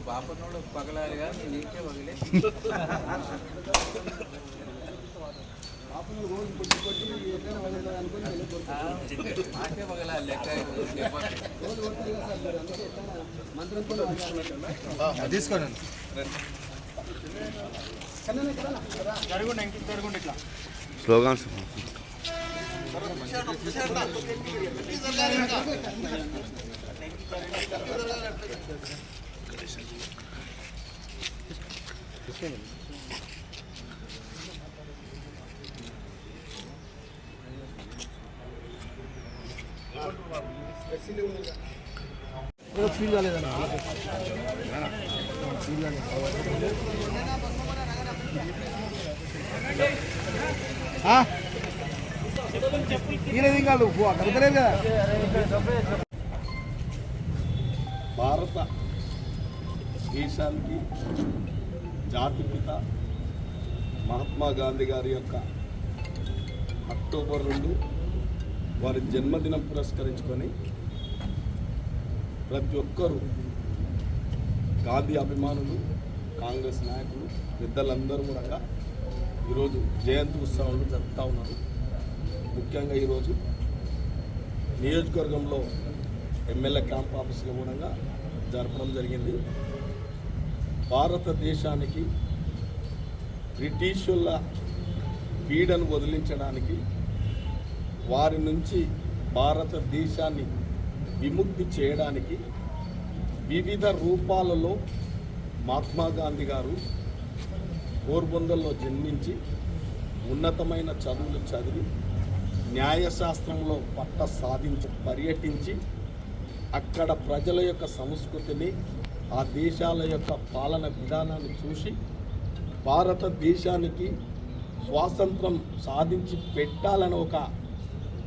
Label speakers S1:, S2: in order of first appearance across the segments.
S1: బాపన్నోడు పగలాలిగా నీకే పగిలే నాకే పగలాలి లెక్క
S2: తీసుకోండి స్లోగాన్స్
S3: ఫీల్ కాలేదన్నా
S4: భారత దేశానికి జాతిపిత మహాత్మా గాంధీ గారి యొక్క అక్టోబర్ 2 వారి జన్మదినం పురస్కరించుకొని ప్రతి ఒక్కరూ గాంధీ అభిమానులు కాంగ్రెస్ నాయకులు పెద్దలందరూ కూడా ఈరోజు జయంతి ఉత్సవాలు జరుపుతూ ఉన్నారు. ముఖ్యంగా ఈరోజు నియోజకవర్గంలో ఎమ్మెల్యే క్యాంప్ ఆఫీసులో కూడా జరపడం జరిగింది. భారతదేశానికి బ్రిటిషుల పీడను వదిలించడానికి వారి నుంచి భారతదేశాన్ని విముక్తి చేయడానికి వివిధ రూపాలలో మహాత్మా గాంధీ గారు పోర్బందర్లో జన్మించి ఉన్నతమైన చదువులు చదివి న్యాయశాస్త్రంలో పట్ట సాధించి పర్యటించి అక్కడ ప్రజల యొక్క సంస్కృతిని ఆ దేశాల యొక్క పాలన విధానాన్ని చూసి భారతదేశానికి స్వాతంత్రం సాధించి పెట్టాలని ఒక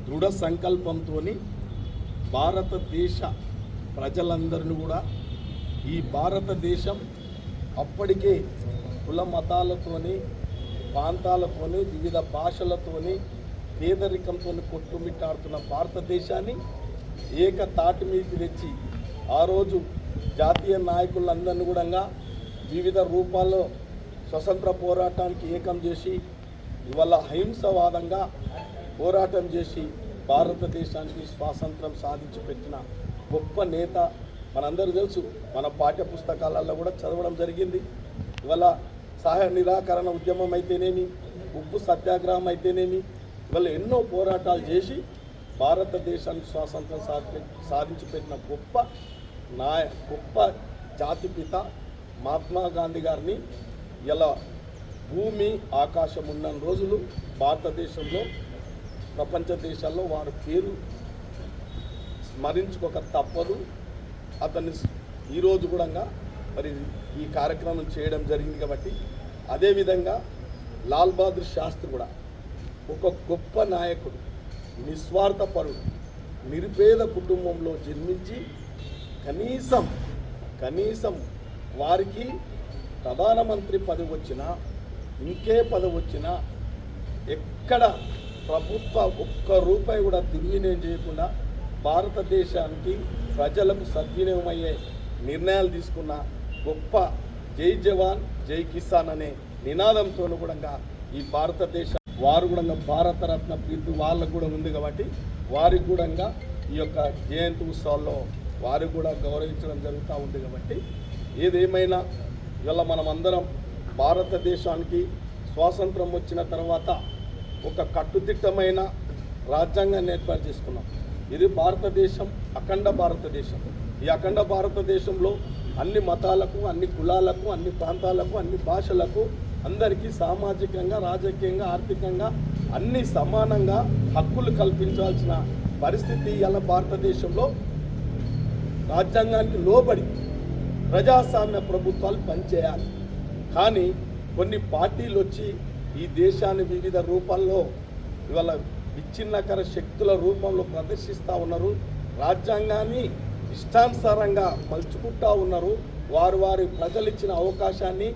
S4: దృఢ సంకల్పంతో భారతదేశ ప్రజలందరినీ కూడా ఈ భారతదేశం అప్పటికే కుల మతాలతోని ప్రాంతాలతోని వివిధ భాషలతోని పేదరికంతో కొట్టుమిట్టాడుతున్న భారతదేశాన్ని ఏకతాటి మీదకి తెచ్చి ఆ రోజు జాతీయ నాయకులందరినీ కూడా వివిధ రూపాల్లో స్వతంత్ర పోరాటానికి ఏకం చేసి ఇవాళ అహింసవాదంగా పోరాటం చేసి భారతదేశానికి స్వాతంత్రం సాధించి పెట్టిన గొప్ప నేత మనందరూ తెలుసు. మన పాఠ్య పుస్తకాలలో కూడా చదవడం జరిగింది. ఇవాళ సహాయ నిరాకరణ ఉద్యమం అయితేనేమి, ఉప్పు సత్యాగ్రహం అయితేనేమి, ఇవాళ ఎన్నో పోరాటాలు చేసి భారతదేశానికి స్వాతంత్రం సాధించి పెట్టిన గొప్ప జాతిపిత మహాత్మా గాంధీ గారిని ఇలా భూమి ఆకాశం ఉన్న రోజులు భారతదేశంలో ప్రపంచ దేశాల్లో వారి పేరు స్మరించుకోక తప్పదు. అతన్ని ఈరోజు కూడా మరి ఈ కార్యక్రమం చేయడం జరిగింది కాబట్టి అదేవిధంగా లాల్ బహదూర్ శాస్త్రి కూడా ఒక గొప్ప నాయకుడు, నిస్వార్థపరుడు, నిరుపేద కుటుంబంలో జన్మించి కనీసం వారికి ప్రధానమంత్రి పదవి వచ్చినా ఇంకే పదవి వచ్చినా ఎక్కడ ప్రభుత్వ ఒక్క రూపాయి కూడా దుర్వినియోగం చేయకుండా భారతదేశానికి ప్రజలకు సద్వినియోగమయ్యే నిర్ణయాలు తీసుకున్న గొప్ప జై జవాన్ జై కిసాన్ అనే నినాదంతో కూడా ఈ భారతదేశం వారు కూడా భారతరత్న బిరుదు వాళ్ళకు కూడా ఉంది కాబట్టి వారికి కూడా ఈ యొక్క జయంతి ఉత్సవాల్లో వారికి కూడా గౌరవించడం జరుగుతూ ఉంది. కాబట్టి ఏదేమైనా ఇవాళ మనం అందరం భారతదేశానికి స్వాతంత్రం వచ్చిన తర్వాత ఒక కట్టుదిట్టమైన రాజ్యాంగాన్ని ఏర్పాటు చేసుకున్నాం. ఇది భారతదేశం అఖండ భారతదేశం. ఈ అఖండ భారతదేశంలో అన్ని మతాలకు, అన్ని కులాలకు, అన్ని ప్రాంతాలకు, అన్ని భాషలకు అందరికీ సామాజికంగా, రాజకీయంగా, ఆర్థికంగా అన్ని సమానంగా హక్కులు కల్పించాల్సిన పరిస్థితి ఇలా భారతదేశంలో రాజ్యాంగానికి లోబడి ప్రజాస్వామ్య ప్రభుత్వాలు పనిచేయాలి. కానీ కొన్ని పార్టీలు వచ్చి ఈ దేశాన్ని వివిధ రూపాల్లో ఇవాళ విచ్ఛిన్నకర శక్తుల రూపంలో ప్రదర్శిస్తూ ఉన్నారు. రాజ్యాంగాన్ని ఇష్టానుసారంగా మలుచుకుంటూ ఉన్నారు. వారి ప్రజలు ఇచ్చిన అవకాశాన్ని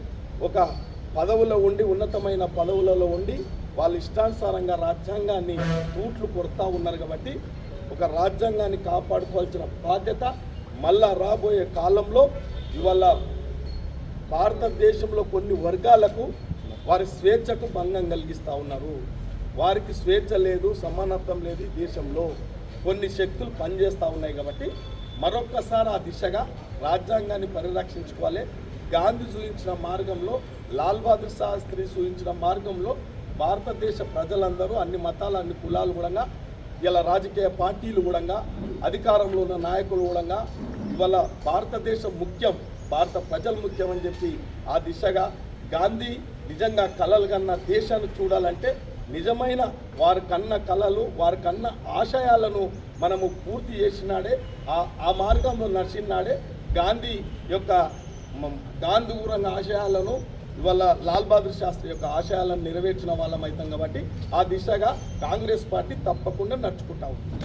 S4: ఒక పదవులో ఉండి, ఉన్నతమైన పదవులలో ఉండి వాళ్ళు ఇష్టానుసారంగా రాజ్యాంగాన్ని తూట్లు కొడతా ఉన్నారు. కాబట్టి ఒక రాజ్యాంగాన్ని కాపాడుకోవాల్సిన బాధ్యత మళ్ళా రాబోయే కాలంలో ఇవాళ భారతదేశంలో కొన్ని వర్గాలకు వారి స్వేచ్ఛకు భంగం కలిగిస్తూ ఉన్నారు. వారికి స్వేచ్ఛ లేదు, సమానత్వం లేదు. ఈ దేశంలో కొన్ని శక్తులు పనిచేస్తూ ఉన్నాయి. కాబట్టి మరొక్కసారి ఆ దిశగా రాజ్యాంగాన్ని పరిరక్షించుకోవాలి. గాంధీ చూపించిన మార్గంలో, లాల్ బహదూర్ శాస్త్రి చూపించిన మార్గంలో భారతదేశ ప్రజలందరూ, అన్ని మతాలు, అన్ని కులాలు కూడా, ఇలా రాజకీయ పార్టీలు కూడా, అధికారంలో ఉన్న నాయకులు కూడా ఇవాళ భారతదేశం ముఖ్యం, భారత ప్రజలు ముఖ్యం అని చెప్పి ఆ దిశగా గాంధీ నిజంగా కలలు కన్న దేశాన్ని చూడాలంటే నిజమైన వారి కన్న కళలు, వారి కన్న ఆశయాలను మనము పూర్తి చేసినాడే, ఆ మార్గంలో నడిచినాడే గాంధీ యొక్క గాంధీపూర్వంగా ఆశయాలను ఇవాళ లాల్ బహదూర్ శాస్త్రి యొక్క ఆశయాలను నెరవేర్చిన వాళ్ళం అవుతాం. కాబట్టి ఆ దిశగా కాంగ్రెస్ పార్టీ తప్పకుండా నడుచుకుంటా ఉంది.